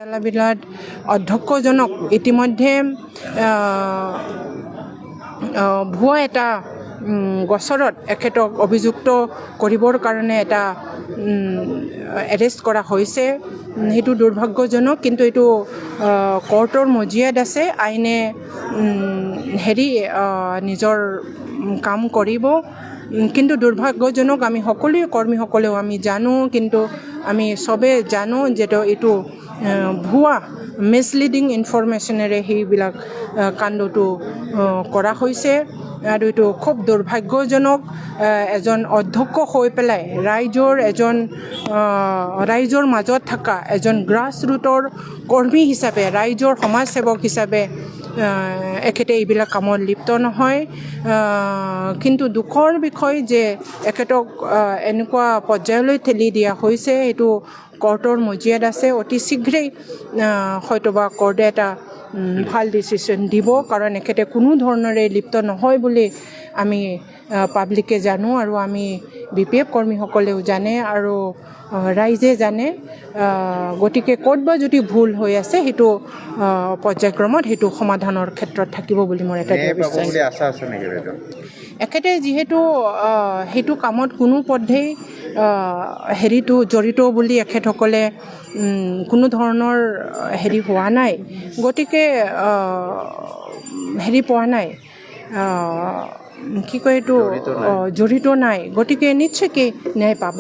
বিলাত অধ্যক্ষজনক ইতিমধ্যে ভুৱা এটা গোচৰত এখেতক অভিযুক্ত কৰিবৰ কাৰণে এটা এৰেষ্ট কৰা হৈছে। সেইটো দুৰ্ভাগ্যজনক, কিন্তু এইটো কোৰ্টৰ মজিয়াত আছে। আইনে নিজৰ কাম কৰিব, কিন্তু দুৰ্ভাগ্যজনক। আমি সকলোৱে কৰ্মীসকলেও আমি জানো, কিন্তু আমি চবে জানো যে এইটো ভুৱা মিছলিডিং ইনফৰমেশ্যনেৰে সেইবিলাক কাণ্ডটো কৰা হৈছে। আৰু এইটো খুব দুৰ্ভাগ্যজনক। এজন অধ্যক্ষ হৈ পেলাই ৰাইজৰ মাজত থকা এজন গ্ৰাছৰুটৰ কৰ্মী হিচাপে, ৰাইজৰ সমাজসেৱক হিচাপে এখেতে এইবিলাক কামত লিপ্ত নহয়। কিন্তু দুখৰ বিষয় যে এখেতক এনেকুৱা পৰ্যায়লৈ ঠেলি দিয়া হৈছে। সেইটো কোৰ্টৰ মজিয়াত আছে। অতি শীঘ্ৰেই হয়তোবা কোৰ্টে এটা ভাল ডিচিশ্যন দিব, কাৰণ এখেতে কোনো ধৰণৰে লিপ্ত নহয় বুলি আমি পাব্লিকে জানো, আৰু আমি BPF কৰ্মীসকলেও জানে, আৰু ৰাইজে জানে। গতিকে ক'ত বা যদি ভুল হৈ আছে, সেইটো পৰ্যায়ক্ৰমত সেইটো সমাধানৰ ক্ষেত্ৰত থাকিব বুলি মোৰ এটা বিশ্বাস। এখেতে যিহেতু সেইটো কামত কোনো পধ্যেই জড়িত বুলি এখেতসকলে কোনো ধৰণৰ হোৱা নাই, গতিকে পোৱা নাই, কি কয় এইটো, জড়িত নাই, গতিকে নিশ্চয়কৈ ন্যায় পাব।